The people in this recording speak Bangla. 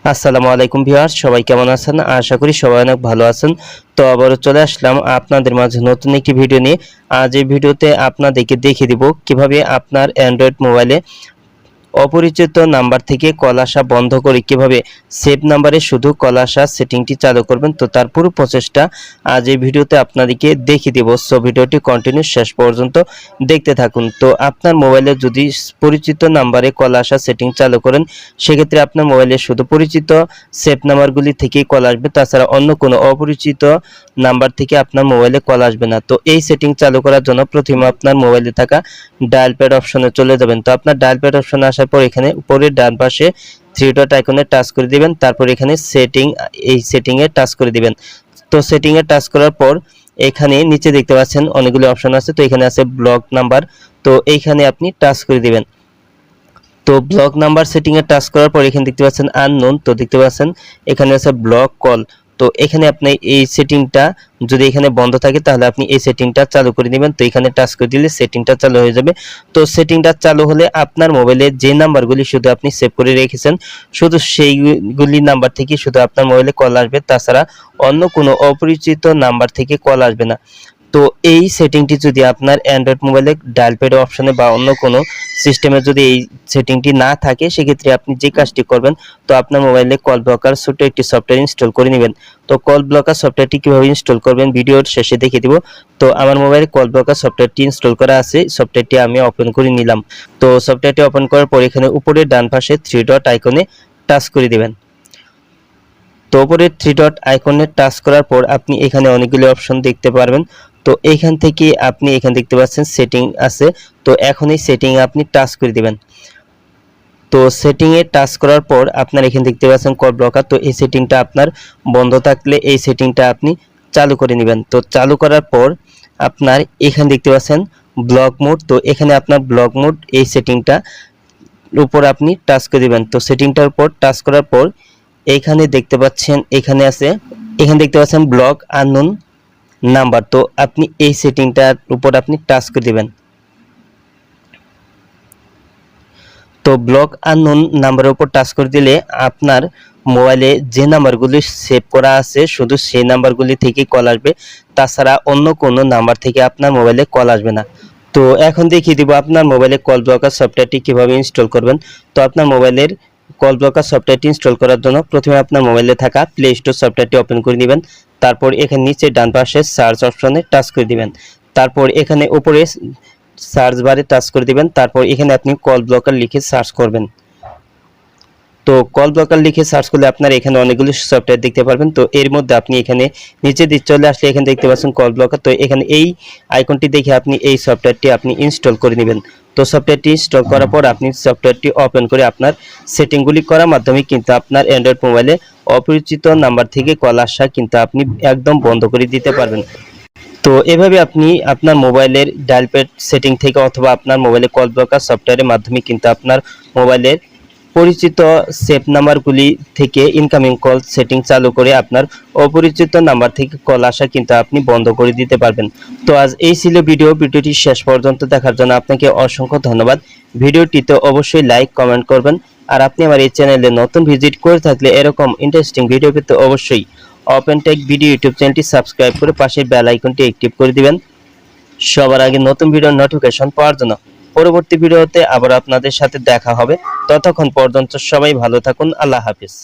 আসসালামু আলাইকুম ভিউয়ার্স, সবাই কেমন আছেন? আশা করি সবাই অনেক ভালো আছেন। তো আবারও চলে আসলাম আপনাদের মাঝে নতুন একটি ভিডিও নিয়ে। আজ এই ভিডিওতে আপনাদেরকে দেখিয়ে দিব কিভাবে আপনার অ্যান্ড্রয়েড মোবাইলে অপরিচিত নাম্বার থেকে কল আসা বন্ধ করে কিভাবে সেভ নাম্বারে শুধু কল আসা সেটিংটি চালু করবেন। তো তার পুরো প্রসেসটা আজ এই ভিডিওতে আপনাদেরকে দেখিয়ে দেব। সো ভিডিওটি কন্টিনিউ শেষ পর্যন্ত দেখতে থাকুন। তো আপনার মোবাইলে যদি পরিচিত নাম্বারে কল আসা সেটিং চালু করেন, সেক্ষেত্রে আপনার মোবাইলে শুধু পরিচিত সেভ নাম্বারগুলি থেকেই কল আসবে, তাছাড়া অন্য কোনো অপরিচিত নাম্বার থেকে আপনার মোবাইলে কল আসবে না। তো এই সেটিং চালু করার জন্য প্রথমে আপনার মোবাইলে থাকা ডায়াল প্যাড অপশনে চলে যাবেন। তো আপনার ডায়াল প্যাড অপশনে আসার পর এখানে উপরের ডান পাশে থ্রি ডট আইকনে টাচ করে দিবেন। তারপর এখানে সেটিং এ টাচ করে দিবেন। তো সেটিং এ টাচ করার পর এখানে নিচে দেখতে পাচ্ছেন অনেকগুলো অপশন আছে। তো এখানে আছে ব্লক নাম্বার, তো এইখানে আপনি টাচ করে দিবেন। তো ব্লক নাম্বার সেটিং এ টাচ করার পর এখানে দেখতে পাচ্ছেন আননোন, তো দেখতে পাচ্ছেন এখানে আছে ব্লক কল। তো এখানে আপনি এই সেটিংটা যদি এখানে বন্ধ থাকে তাহলে আপনি এই সেটিংটা চালু করে নেবেন। তো এখানে টাচ করে দিলে সেটিংটা চালু হয়ে যাবে। তো সেটিংটা চালু হলে আপনার মোবাইলে যে নাম্বারগুলি শুধু আপনি সেভ করে রেখেছেন, শুধু সেইগুলি নাম্বার থেকে শুধু আপনার মোবাইলে কল আসবে, তাছাড়া অন্য কোনো অপরিচিত নাম্বার থেকে কল আসবে না। তো এই সেটিংটি যদি আপনার অ্যান্ড্রয়েড মোবাইলে ডায়াল প্যাড অপশনে বা অন্য কোনো সিস্টেমে যদি এই সেটিংটি না থাকে, সেক্ষেত্রে আপনি যে কাজটি করবেন, তো আপনার মোবাইলে কল ব্লকার ছোট্ট একটি সফটওয়্যার ইনস্টল করে নেবেন। তো কল ব্লকার সফটওয়্যারটি কীভাবে ইনস্টল করবেন ভিডিওর শেষে দেখিয়ে দিব। তো আমার মোবাইলে কল ব্লকার সফটওয়্যারটি ইনস্টল করা আছে, সফটওয়্যারটি আমি ওপেন করে নিলাম। তো সফটওয়্যারটি ওপেন করার পর এখানে উপরের ডান পাশে থ্রি ডট আইকনে টাচ করে দিবেন। তো উপরে থ্রি ডট আইকনে টাচ করার পর আপনি এখানে অনেকগুলো অপশন দেখতে পারবেন। তো এইখান থেকে আপনি এখানে দেখতে পাচ্ছেন সেটিং আছে। তো এখন এই সেটিং এ আপনি টাচ করে দিবেন। তো সেটিং এ টাচ করার পর আপনার এখানে দেখতে পাচ্ছেন কল ব্লকার। তো এই সেটিংটা আপনার বন্ধ থাকলে এই সেটিংটা আপনি চালু করে নেবেন। তো চালু করার পর আপনার এখানে দেখতে পাচ্ছেন ব্লক মোড। তো এখানে আপনার ব্লক মোড এই সেটিংটা উপর আপনি টাচ করে দিবেন। তো সেটিংটার উপর টাচ করার পর এইখানে দেখতে পাচ্ছেন এখানে দেখতে পাচ্ছেন ব্লক আননোন নাম্বার। তো আপনি এই সেটিংটার উপর আপনি টাচ করে দিবেন। তো ব্লক আননোন নাম্বারের উপর টাচ করে দিলে আপনার মোবাইলে যে নাম্বারগুলি সেভ করা আছে শুধু সেই নাম্বারগুলি থেকেই কল আসবে, তাছাড়া অন্য কোনো নাম্বার থেকে আপনার মোবাইলে কল আসবে না। তো এখন দেখিয়ে দিব আপনার মোবাইলে কল ব্লকার সফটওয়্যারটি কিভাবে ইনস্টল করবেন। তো আপনার মোবাইলের কল ব্লকার সফটওয়্যারটি ইনস্টল করার জন্য প্রথমে আপনার মোবাইলে থাকা প্লে স্টোর সফটওয়্যারটি ওপেন করে নেবেন। তারপর এখানে নিচে ডান পাশে সার্চ অপশনে টাচ করে দিবেন। তারপর এখানে উপরে সার্চ বারে টাচ করে দিবেন। তারপর এখানে আপনি কল ব্লকার লিখে সার্চ করবেন। তো কল ব্লকার লিখে সার্চ করলে আপনার এখানে অনেকগুলো সফটওয়্যার দেখতে পারবেন। তো এর মধ্যে আপনি এখানে নিচে দিয়ে চলে আসলে এখানে দেখতে পাচ্ছেন কল ব্লকার। তো এখানে এই আইকনটি দেখে আপনি এই সফটওয়্যারটি আপনি ইনস্টল করে নেবেন। তো সফটওয়্যারটি ইনস্টল করার পর আপনি সফটওয়্যারটি ওপেন করে আপনার সেটিংগুলি করার মাধ্যমে কিন্তু আপনার অ্যান্ড্রয়েড মোবাইলে অপরিচিত নাম্বার থেকে কল আসা কিন্তু আপনি একদম বন্ধ করে দিতে পারবেন। তো এভাবে আপনি আপনার মোবাইলের ডায়াল প্যাড সেটিং থেকে অথবা আপনার মোবাইলে কল ব্লকার সফটওয়্যারের মাধ্যমে কিন্তু আপনার মোবাইলের পরিচিত সেভ নাম্বারগুলি থেকে ইনকামিং কল সেটিং চালু করে আপনার অপরিচিত নাম্বার থেকে কল আসা কিন্তু আপনি বন্ধ করে দিতে পারবেন। তো আজ এই ছিল ভিডিওটি শেষ পর্যন্ত দেখার জন্য আপনাকে অসংখ্য ধন্যবাদ। ভিডিওটিতে অবশ্যই লাইক কমেন্ট করবেন। আর আপনি আমার এই চ্যানেলে নতুন ভিজিট করে থাকলে এরকম ইন্টারেস্টিং ভিডিও পেতে অবশ্যই ওপেন টেক ভিডিও ইউটিউব চ্যানেলটি সাবস্ক্রাইব করে পাশের বেল আইকনটি অ্যাক্টিভ করে দিবেন সবার আগে নতুন ভিডিওর নোটিফিকেশন পাওয়ার জন্য। পরবর্তী ভিডিওতে আবার আপনাদের সাথে দেখা হবে। ততক্ষণ পর্যন্ত সবাই ভালো থাকুন। আল্লাহ হাফেজ।